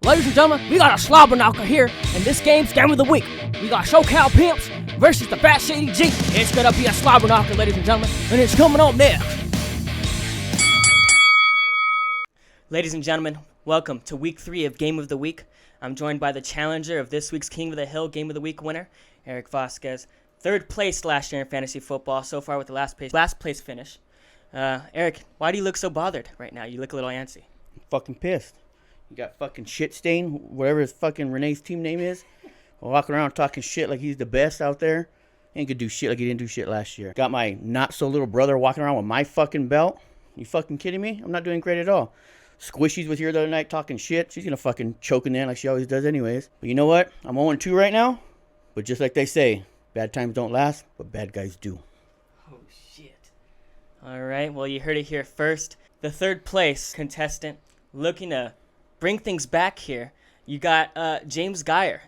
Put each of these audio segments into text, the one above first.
Ladies and gentlemen, we got a slobber knocker here, and this game's game of the week. We got Socal Pimps versus the Fat Shady G. It's gonna be a slobber knocker, ladies and gentlemen, and it's coming up next. Ladies and gentlemen, welcome to week 3 of Game of the Week. I'm joined by the challenger of this week's King of the Hill Game of the Week winner, Eric Vasquez. Third place last year in fantasy football, so far with the last place finish. Eric, why do you look so bothered right now? You look a little antsy. I'm fucking pissed. You got fucking shit stain, whatever his fucking Rene's team name is, walking around talking shit like he's the best out there. Ain't gonna do shit like he didn't do shit last year. Got my not so little brother walking around with my fucking belt. You fucking kidding me? I'm not doing great at all. Squishies was here the other night talking shit. She's gonna fucking choke in there like she always does anyways. But you know what? I'm 0-2 right now. But just like they say, bad times don't last, but bad guys do. Oh shit. Alright, well you heard it here first. The third place contestant looking to bring things back here. You got James Geyer,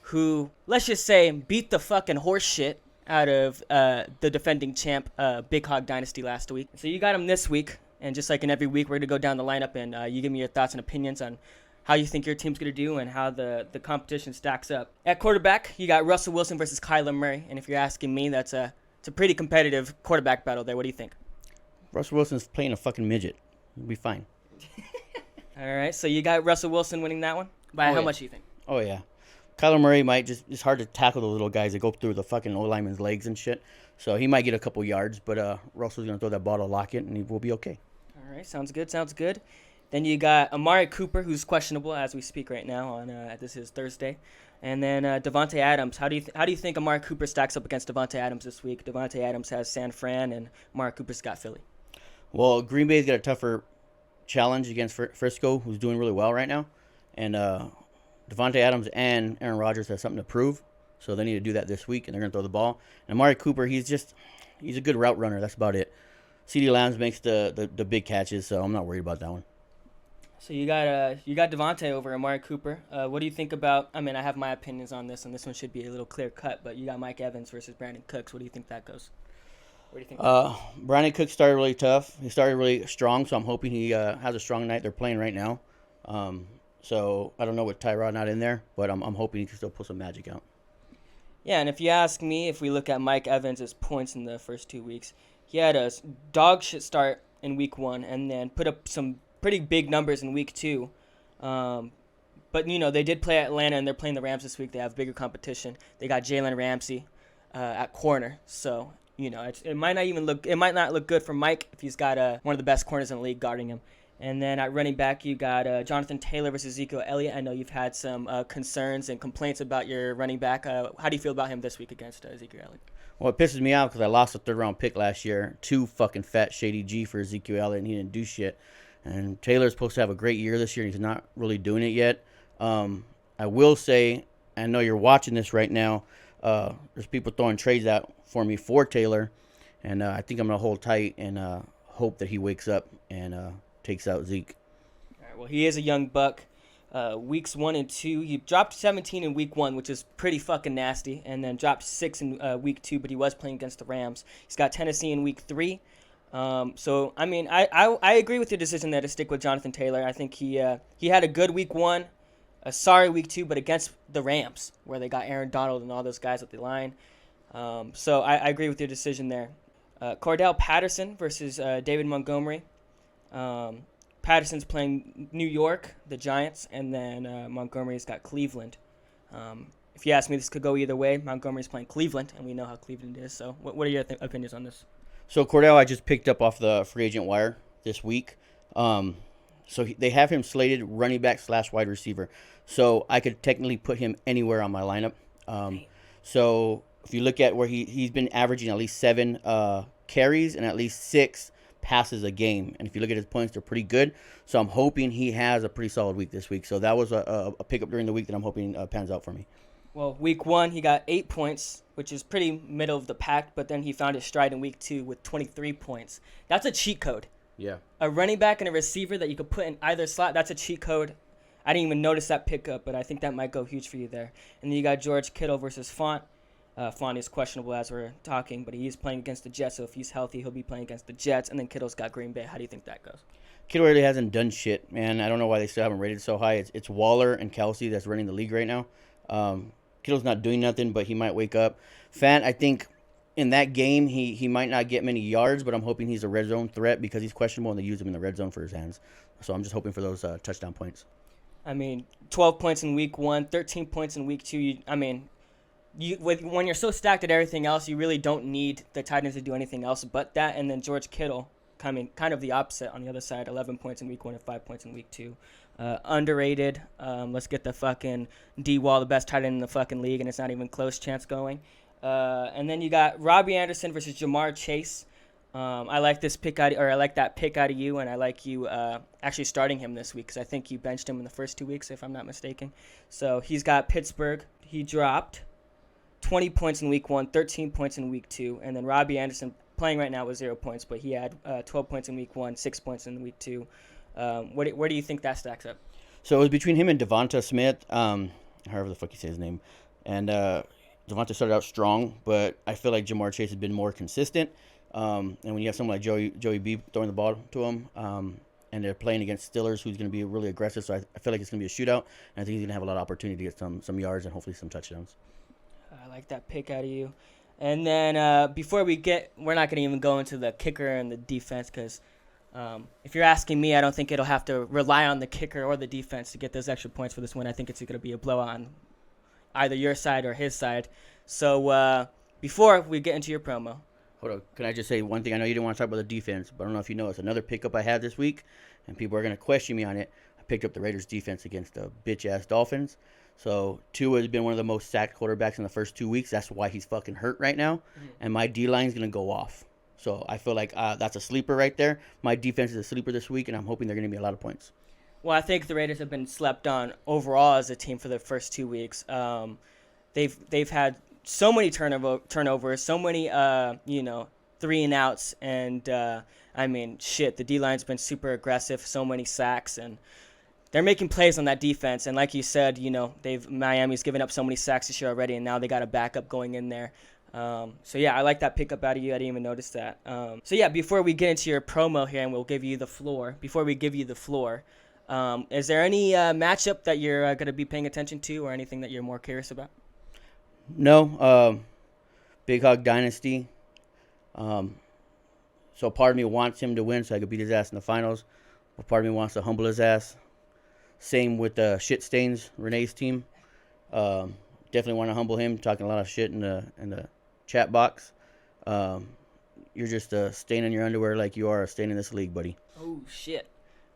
who, let's just say, beat the fucking horse shit out of the defending champ, Big Hog Dynasty last week. So you got him this week, and just like in every week, we're going to go down the lineup, and you give me your thoughts and opinions on how you think your team's going to do and how the competition stacks up. At quarterback, you got Russell Wilson versus Kyler Murray, and if you're asking me, it's a pretty competitive quarterback battle there. What do you think? Russell Wilson's playing a fucking midget. He'll be fine. All right, so you got Russell Wilson winning that one? By how much do you think? Oh, yeah. Kyler Murray might just, it's hard to tackle the little guys that go through the fucking O-lineman's legs and shit. So he might get a couple yards, but Russell's going to throw that ball to Lockett, and he will be okay. All right, sounds good. Then you got Amari Cooper, who's questionable as we speak right now. This is Thursday. And then Davante Adams. How do you think Amari Cooper stacks up against Davante Adams this week? Davante Adams has San Fran, and Amari Cooper's got Philly. Well, Green Bay's got a tougher challenge against Frisco, who's doing really well right now. And Davante Adams and Aaron Rodgers have something to prove, so they need to do that this week, and they're going to throw the ball. And Amari Cooper, he's a good route runner. That's about it. CeeDee Lamb makes the big catches, so I'm not worried about that one. So you got Davante over Amari Cooper. What do you think about? I mean, I have my opinions on this, and this one should be a little clear cut. But you got Mike Evans versus Brandon Cooks. What do you think that goes? What do you think? Brandon Cooks started really tough. He started really strong, so I'm hoping he has a strong night. They're playing right now. So I don't know with Tyrod not in there, but I'm hoping he can still pull some magic out. Yeah, and if you ask me, if we look at Mike Evans' points in the first 2 weeks, he had a dog shit start in week 1 and then put up some pretty big numbers in week 2. But, you know, they did play Atlanta, and they're playing the Rams this week. They have bigger competition. They got Jalen Ramsey at corner, so you know, it might not look good for Mike if he's got one of the best corners in the league guarding him. And then at running back, you got Jonathan Taylor versus Ezekiel Elliott. I know you've had some concerns and complaints about your running back. How do you feel about him this week against Ezekiel Elliott? Well, it pisses me off because I lost a third-round pick last year. 2 fucking fat Shady G for Ezekiel Elliott, and he didn't do shit. And Taylor's supposed to have a great year this year, and he's not really doing it yet. I will say, I know you're watching this right now, there's people throwing trades out for me for Taylor, and I think I'm going to hold tight and hope that he wakes up and takes out Zeke. All right, well, he is a young buck. Weeks 1 and 2, he dropped 17 in week 1, which is pretty fucking nasty, and then dropped 6 in week 2, but he was playing against the Rams. He's got Tennessee in week 3. So, I mean, I agree with your decision there to stick with Jonathan Taylor. I think he had a good week 1, a sorry week 2, but against the Rams, where they got Aaron Donald and all those guys at the line. So I agree with your decision there. Cordell Patterson versus David Montgomery. Patterson's playing New York, the Giants, and then Montgomery's got Cleveland. If you ask me, this could go either way. Montgomery's playing Cleveland, and we know how Cleveland is. So what are your opinions on this? So Cordell, I just picked up off the free agent wire this week. They have him slated running back / wide receiver. So I could technically put him anywhere on my lineup. So if you look at where he's been averaging at least 7 carries and at least 6 passes a game. And if you look at his points, they're pretty good. So I'm hoping he has a pretty solid week this week. So that was a pickup during the week that I'm hoping pans out for me. Well, week 1, he got 8 points, which is pretty middle of the pack. But then he found his stride in week 2 with 23 points. That's a cheat code. Yeah. A running back and a receiver that you could put in either slot, that's a cheat code. I didn't even notice that pickup, but I think that might go huge for you there. And then you got George Kittle versus Font. Font is questionable as we're talking, but he is playing against the Jets, so if he's healthy, he'll be playing against the Jets. And then Kittle's got Green Bay. How do you think that goes? Kittle really hasn't done shit, man. I don't know why they still haven't rated so high. It's Waller and Kelsey that's running the league right now. Kittle's not doing nothing, but he might wake up. Fant, I think in that game he might not get many yards, but I'm hoping he's a red zone threat because he's questionable and they use him in the red zone for his hands. So I'm just hoping for those touchdown points. I mean, 12 points in week 1, 13 points in week 2. When you're so stacked at everything else, you really don't need the Titans to do anything else but that. And then George Kittle coming kind of the opposite on the other side, 11 points in week 1 and 5 points in week 2. Underrated. Let's get the fucking D-Wall, the best tight end in the fucking league, and it's not even close chance going. And then you got Robbie Anderson versus Jamar Chase. I like this pick out, or I like that pick out of you, and I like you actually starting him this week because I think you benched him in the first 2 weeks, if I'm not mistaken. So he's got Pittsburgh. He dropped 20 points in week 1, 13 points in week 2, and then Robbie Anderson playing right now with 0 points, but he had 12 points in week 1, 6 points in week 2. Where do you think that stacks up? So it was between him and Devonta Smith, however the fuck you say his name, and Devonta started out strong, but I feel like Jamar Chase has been more consistent. And when you have someone like Joey B throwing the ball to him, and they're playing against Steelers, who's going to be really aggressive, so I feel like it's going to be a shootout, and I think he's going to have a lot of opportunity to get some yards and hopefully some touchdowns. I like that pick out of you. And then we're not going to even go into the kicker and the defense because if you're asking me, I don't think it'll have to rely on the kicker or the defense to get those extra points for this win. I think it's going to be a blowout on either your side or his side. So before we get into your promo. Hold on. Can I just say one thing? I know you didn't want to talk about the defense, but I don't know if you know. It's another pickup I had this week, and people are going to question me on it. I picked up the Raiders' defense against the bitch-ass Dolphins. So Tua has been one of the most sacked quarterbacks in the first 2 weeks. That's why he's fucking hurt right now. Mm-hmm. And my D-line is going to go off. So I feel like that's a sleeper right there. My defense is a sleeper this week, and I'm hoping they're going to be a lot of points. Well, I think the Raiders have been slept on overall as a team for the first 2 weeks. They've had so many turnovers, so many 3-and-outs, and the D-line's been super aggressive, so many sacks, and they're making plays on that defense. And like you said, Miami's given up so many sacks this year already, and now they got a backup going in there. I like that pickup out of you. I didn't even notice that. Before we get into your promo here, and we'll give you the floor. Before we give you the floor, is there any matchup that you're going to be paying attention to, or anything that you're more curious about? No. Big Hog Dynasty. So part of me wants him to win so I could beat his ass in the finals. But part of me wants to humble his ass. Same with the shit stains, Renee's team. Definitely want to humble him, talking a lot of shit in the chat box. You're just a stain in your underwear like you are a stain in this league, buddy. Oh, shit.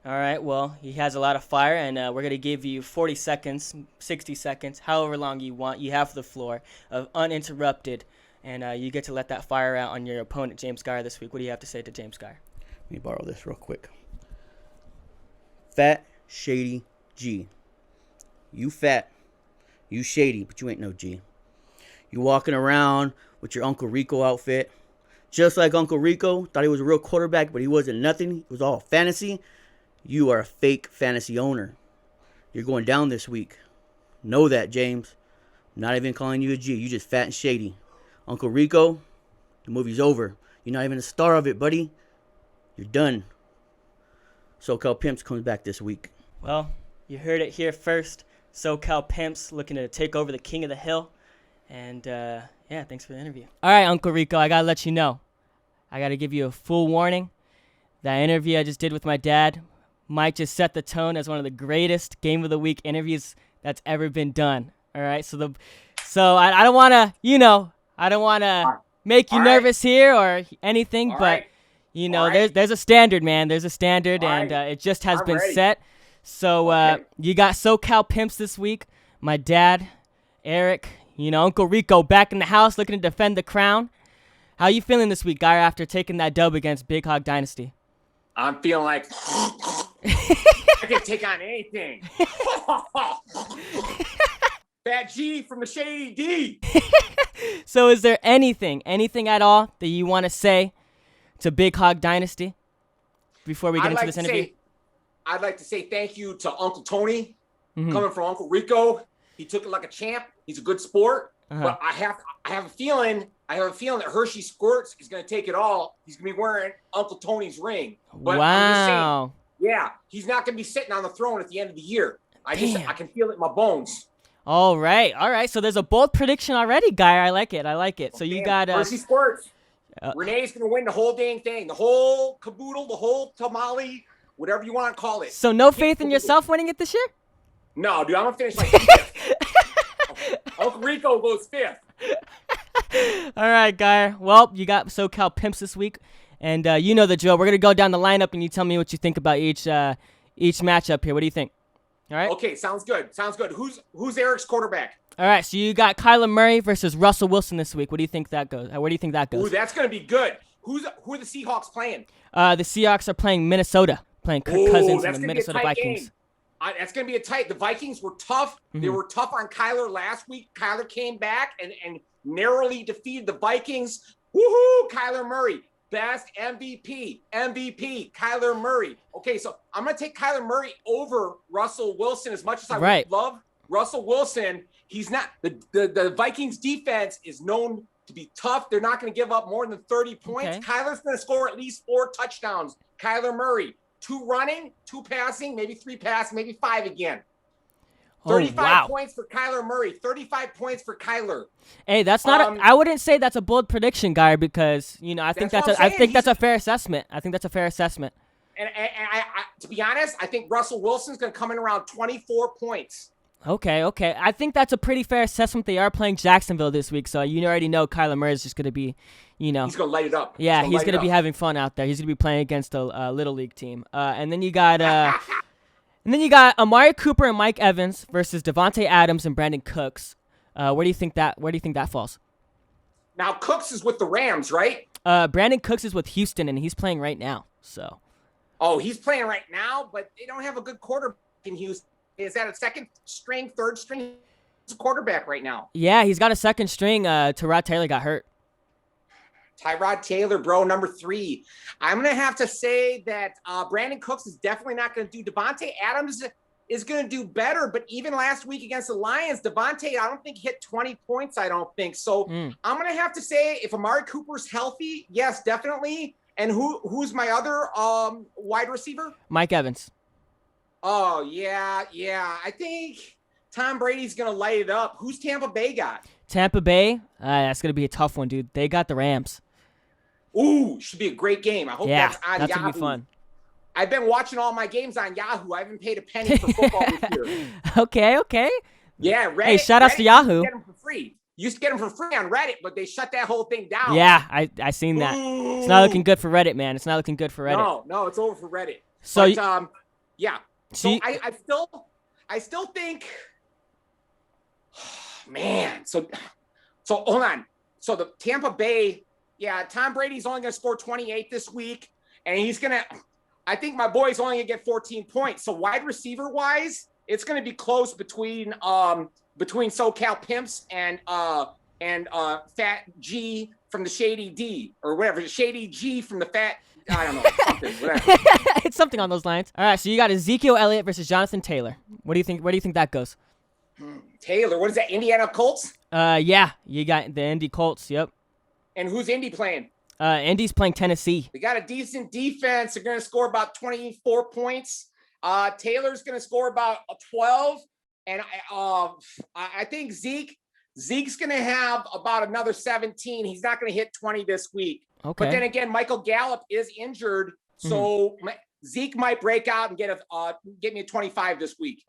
All right, well, he has a lot of fire, and we're going to give you 40 seconds, 60 seconds, however long you want. You have the floor of uninterrupted, and you get to let that fire out on your opponent, James Guyer, this week. What do you have to say to James Guyer? Let me borrow this real quick. Fat, Shady, G. You fat, you shady, but you ain't no G. You walking around with your Uncle Rico outfit, just like Uncle Rico. Thought he was a real quarterback, but he wasn't nothing. It was all fantasy. You are a fake fantasy owner. You're going down this week. Know that, James. I'm not even calling you a G. You just fat and shady. Uncle Rico, the movie's over. You're not even a star of it, buddy. You're done. Socal Pimps comes back this week. Well, you heard it here first. Socal Pimps looking to take over the King of the Hill. And, thanks for the interview. All right, Uncle Rico, I got to let you know. I got to give you a full warning. That interview I just did with my dad might just set the tone as one of the greatest Game of the Week interviews that's ever been done. All right, so I don't want to, I don't want to make you nervous here or anything, but there's a standard, man. There's a standard, and it just has been set. So you got Socal Pimps this week. My dad, Eric, Uncle Rico back in the house looking to defend the crown. How you feeling this week, Guy, after taking that dub against Big Hog Dynasty? I'm feeling like I can take on anything. Fat G from the Shady D. So is there anything at all that you want to say to Big Hog Dynasty before we get into this interview? I'd like to say thank you to Uncle Tony, coming from Uncle Rico. He took it like a champ. He's a good sport. But I have a feeling that Hershey Squirts is going to take it all. He's going to be wearing Uncle Tony's ring. But wow. Yeah, he's not going to be sitting on the throne at the end of the year. I can feel it in my bones. All right. So there's a bold prediction already, Guy. I like it. So you got Hershey Squirts. Renee's going to win the whole dang thing, the whole caboodle, the whole tamale, whatever you want to call it. So no faith in yourself winning it this year? No, dude, I'm going to finish like 5th. Uncle Rico goes 5th. All right, Guy. Well, you got Socal Pimps this week, and you know the drill. We're going to go down the lineup, and you tell me what you think about each matchup here. What do you think? All right. Okay, sounds good. Who's Eric's quarterback? All right, so you got Kyler Murray versus Russell Wilson this week. What do you think that goes? Where do you think that goes? Ooh, that's going to be good. Who are the Seahawks playing? The Seahawks are playing Minnesota, playing Kirk Cousins and the Minnesota Vikings. Game. That's going to be a tight. The Vikings were tough. Mm-hmm. They were tough on Kyler last week. Kyler came back and narrowly defeated the Vikings. Woohoo! Kyler Murray. Best MVP, Kyler Murray. Okay, so I'm going to take Kyler Murray over Russell Wilson as much as I love Russell Wilson. He's not – the Vikings defense is known to be tough. They're not going to give up more than 30 points. Okay. Kyler's going to score at least 4 touchdowns. Kyler Murray, 2 running, 2 passing, maybe 3 passing, maybe 5 again. 35 points for Kyler Murray. 35 points for Kyler. Hey, that's not. I wouldn't say that's a bold prediction, Guy, because I think that's a fair assessment. And I, to be honest, I think Russell Wilson's going to come in around 24 points. Okay. I think that's a pretty fair assessment. They are playing Jacksonville this week, so you already know Kyler Murray is just going to be, He's going to light it up. Yeah, he's going to be having fun out there. He's going to be playing against a Little League team. And then you got. And then you got Amari Cooper and Mike Evans versus Devontae Adams and Brandon Cooks. Where do you think that falls? Now Cooks is with the Rams, right? Brandon Cooks is with Houston, and he's playing right now. So. Oh, he's playing right now, but they don't have a good quarterback in Houston. Is that a second string, third string quarterback right now? Yeah, he's got a second string. Tyrod Taylor got hurt. Tyrod Taylor, bro, number 3. I'm going to have to say that Brandon Cooks is definitely not going to do. Devontae Adams is going to do better, but even last week against the Lions, Devontae, I don't think hit 20 points, I don't think. So I'm going to have to say if Amari Cooper's healthy, yes, definitely. And who's my other wide receiver? Mike Evans. Oh, yeah. I think Tom Brady's going to light it up. Who's Tampa Bay got? Tampa Bay? That's going to be a tough one, dude. They got the Rams. Ooh, should be a great game. I hope that's on Yahoo. That's going to be fun. I've been watching all my games on Yahoo. I haven't paid a penny for football this year. Okay. Yeah, Reddit. Hey, shout outs to Yahoo. Get them for free. Used to get them for free on Reddit, but they shut that whole thing down. Yeah, I seen that. Ooh. It's not looking good for Reddit, man. It's not looking good for Reddit. No, it's over for Reddit. So, yeah. So I still think, man. So hold on. So the Tampa Bay. Yeah, Tom Brady's only going to score 28 this week, and I think my boy's only going to get 14 points. So wide receiver-wise, it's going to be close between Socal Pimps and Fat G from the Shady D, or whatever, Shady G from the Fat, I don't know, something, whatever. It's something on those lines. All right, so you got Ezekiel Elliott versus Jonathan Taylor. What do you think? Where do you think that goes? Taylor, what is that, Indiana Colts? Yeah, you got the Indy Colts, yep. And who's Indy playing? Indy's playing Tennessee. They got a decent defense. They're going to score about 24 points. Taylor's going to score about 12. And I think Zeke's going to have about another 17. He's not going to hit 20 this week. Okay. But then again, Michael Gallup is injured. So Zeke might break out and get me a 25 this week.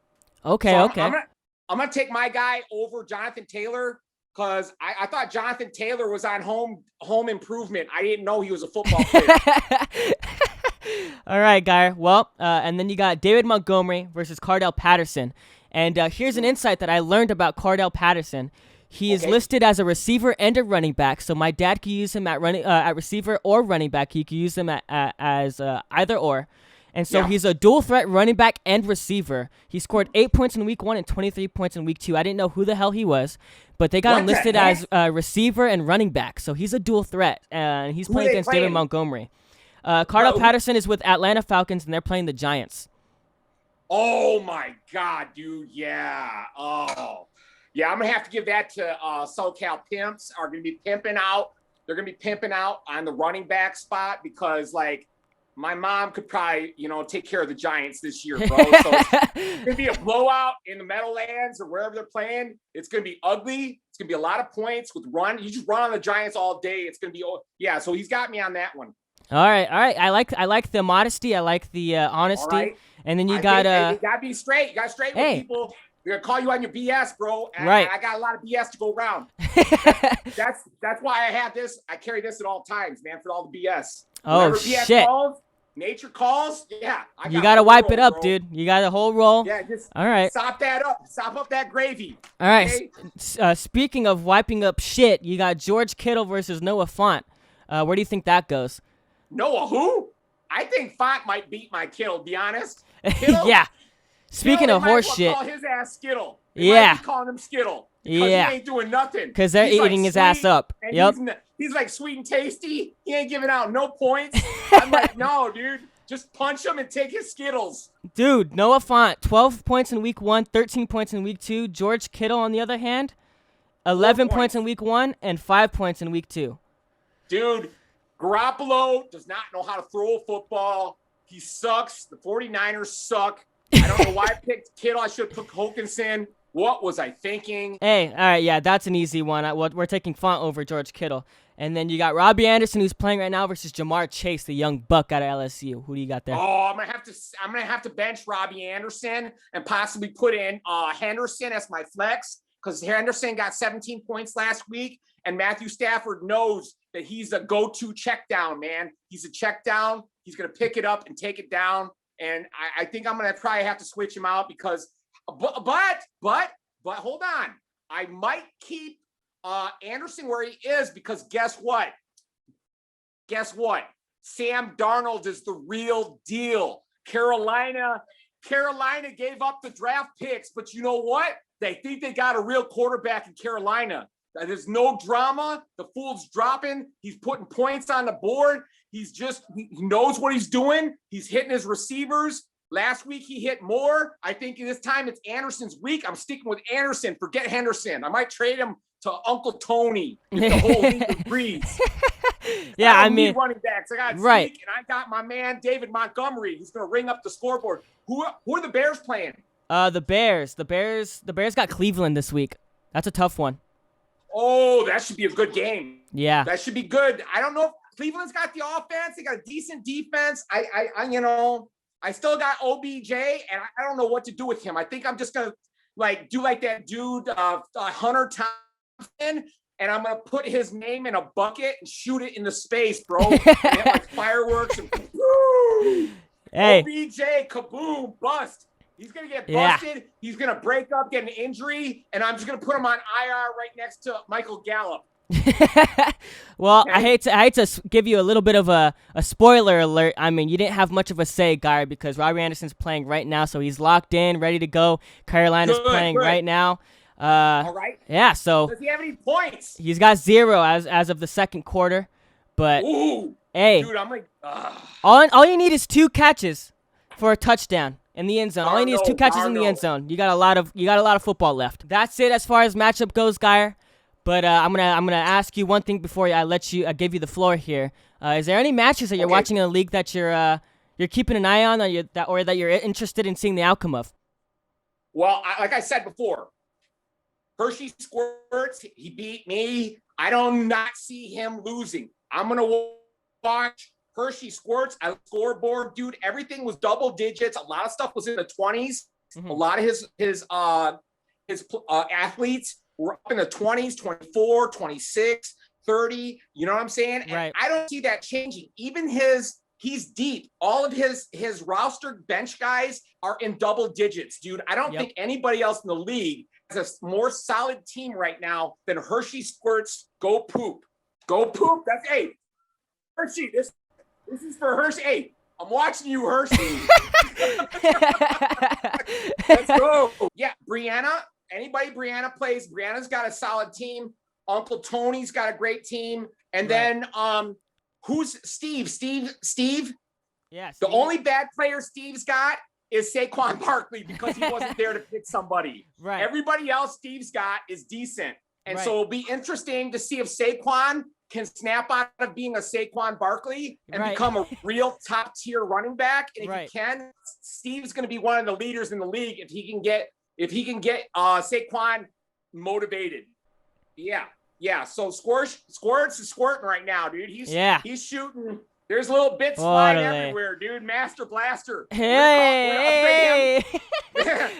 Okay, so okay. I'm going to take my guy over Jonathan Taylor. Because I thought Jonathan Taylor was on home improvement. I didn't know he was a football player. All right, Guy. Well, and then you got David Montgomery versus Cordell Patterson. And here's an insight that I learned about Cordell Patterson. He is listed as a receiver and a running back. So my dad could use him at receiver or running back. He could use him as either or. And so he's a dual threat running back and receiver. He scored 8 points in week 1 and 23 points in week 2. I didn't know who the hell he was, but they got him listed as receiver and running back. So he's a dual threat, and he's playing against David Montgomery. Cordell Patterson is with Atlanta Falcons, and they're playing the Giants. Oh, my God, dude. Yeah. Oh. Yeah, I'm going to have to give that to Socal Pimps. Are going to be pimping out. They're going to be pimping out on the running back spot because, my mom could probably, take care of the Giants this year, bro. So it's gonna be a blowout in the Meadowlands or wherever they're playing. It's gonna be ugly. It's gonna be a lot of points with run. You just run on the Giants all day. It's gonna be So he's got me on that one. All right. I like the modesty. I like the honesty. Right. And then you You gotta be straight. You gotta straight Hey. with people. They're gonna call you on your BS, bro. And Right. I got a lot of BS to go around. That's why I have this. I carry this at all times, man, for all the BS. Oh, Whenever BS shit. calls, nature calls. Yeah. You gotta wipe it roll, up, bro. dude. You got a whole roll. Yeah, just All right. sop that up. Sop up that gravy. All right. Okay? Speaking of wiping up shit, you got George Kittle versus Noah Fant. Where do you think that goes? Noah who? I think Font might beat my Kittle, to be honest. Kittle, Yeah. Speaking Kittle, of they might horse well shit, call his ass Skittle. They Yeah. might be calling him Skittle. Because Yeah. he ain't doing nothing. because they're He's like eating his ass sweet, up. and Yep. He's like sweet and tasty. He ain't giving out no points. I'm like, no, dude. Just punch him and take his Skittles. Dude, Noah Fant, 12 points in week 1, 13 points in week 2. George Kittle, on the other hand, 11 points in week 1 and 5 points in week 2. Dude, Garoppolo does not know how to throw a football. He sucks. The 49ers suck. I don't know why I picked Kittle. I should have put Hawkinson. What was I thinking? Hey, all right, yeah, that's an easy one. We're taking Font over George Kittle. And then you got Robbie Anderson, who's playing right now, versus Jamar Chase, the young buck out of LSU. Who do you got there? Oh, I'm gonna have to bench Robbie Anderson and possibly put in Henderson as my flex, because Henderson got 17 points last week, and Matthew Stafford knows that he's a go-to check down, man. He's a check down. He's gonna pick it up and take it down. And I think I'm gonna probably have to switch him out because, but hold on, I might keep Anderson where he is because guess what? Sam Darnold is the real deal. Carolina gave up the draft picks, but you know what? They think they got a real quarterback in Carolina. There's no drama. The fool's dropping. He's putting points on the board. He knows what he's doing. He's hitting his receivers. Last week, he hit more. I think this time it's Anderson's week. I'm sticking with Anderson. Forget Henderson. I might trade him to Uncle Tony if the whole league agrees. Yeah, I don't mean, need running backs. I got right. Zeke, and I got my man David Montgomery. He's going to ring up the scoreboard. Who are the Bears playing? The Bears got Cleveland this week. That's a tough one. Oh, that should be a good game. Yeah. That should be good. I don't know if Cleveland's got the offense. They got a decent defense. I still got OBJ, and I don't know what to do with him. I think I'm just going to do like that dude, Hunter Thompson, and I'm going to put his name in a bucket and shoot it into space, bro. And have like fireworks. And, woo! Hey. OBJ, kaboom, bust. He's going to get busted. Yeah. He's going to break up, get an injury, and I'm just going to put him on IR right next to Michael Gallup. Well, okay. I hate to give you a little bit of a spoiler alert. I mean, you didn't have much of a say, Guy, because Robbie Anderson's playing right now, so he's locked in, ready to go. Carolina's playing right now. All right. Yeah, so does he have any points? He's got 0 as of the second quarter. But ooh, hey, dude, I'm like, all you need is 2 catches for a touchdown in the end zone. All you need is 2 catches in the end zone. You got a lot of football left. That's it as far as matchup goes, Guy. But I'm gonna ask you one thing before I give you the floor here. Is there any matches that you're watching in the league that you're keeping an eye on, or that you're interested in seeing the outcome of? Well, like I said before, Hershey Squirts, he beat me. I do not see him losing. I'm gonna watch Hershey Squirts. I scoreboard, dude. Everything was double digits. A lot of stuff was in the 20s. Mm-hmm. A lot of his athletes were up in the 20s, 24, 26, 30. You know what I'm saying? And right. I don't see that changing. Even he's deep. All of his roster bench guys are in double digits, dude. I don't think anybody else in the league has a more solid team right now than Hershey Squirts. Go poop. Go poop. That's Hershey. This is for Hershey. Hey, I'm watching you, Hershey. Let's go. Yeah, Brianna. Anybody Brianna plays, Brianna's got a solid team. Uncle Tony's got a great team. And then who's Steve? Steve? Yeah. The only bad player Steve's got is Saquon Barkley because he wasn't there to pick somebody. Right. Everybody else Steve's got is decent. And so it'll be interesting to see if Saquon can snap out of being a Saquon Barkley and Right. become a real top tier running back. And if Right. he can, Steve's going to be one of the leaders in the league if he can get Saquon motivated. Yeah. So Squirts is squirting right now, dude. He's shooting. There's little bits flying everywhere, dude. Master Blaster. Hey.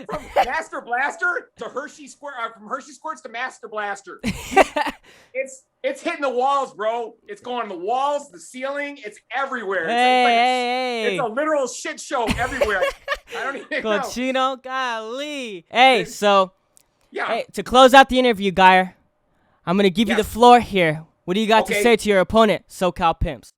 From Master Blaster to Hershey Squirt, from Hershey Squirts to Master Blaster. It's hitting the walls, bro. It's going on the walls, the ceiling. It's everywhere. It's a literal shit show everywhere. I don't even know. Cochino, golly. Hey, so Yeah. hey, to close out the interview, Guyer, I'm going to give you the floor here. What do you got to say to your opponent, Socal Pimps?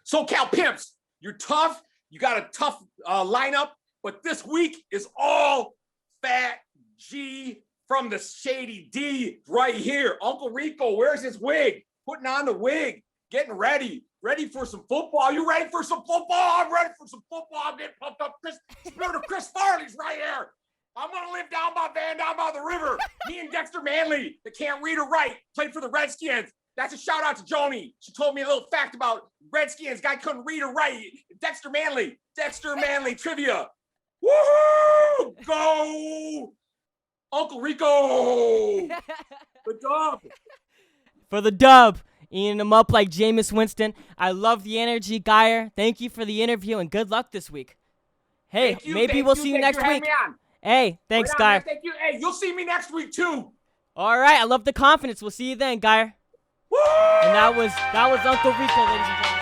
Socal Pimps, you're tough. You got a tough lineup, but this week is all Fat G from the Shady D right here. Uncle Rico, where's his wig? Putting on the wig, getting ready for some football. You ready for some football? I'm ready for some football. I'm getting pumped up. Spirit of Chris Farley's right here. I'm going to live down by the river. Me and Dexter Manley, that can't read or write, played for the Redskins. That's a shout out to Joni. She told me a little fact about Redskins. Guy couldn't read or write. Dexter Manley trivia. Woohoo! Go! Uncle Rico! The dub. For the dub. Eating them up like Jameis Winston. I love the energy, Guyer. Thank you for the interview and good luck this week. Hey, maybe we'll see you next week. Hey, thanks, Guyer. Thank you. Hey, you'll see me next week too. All right, I love the confidence. We'll see you then, Guyer. Woo! And that was Uncle Rico, ladies and gentlemen.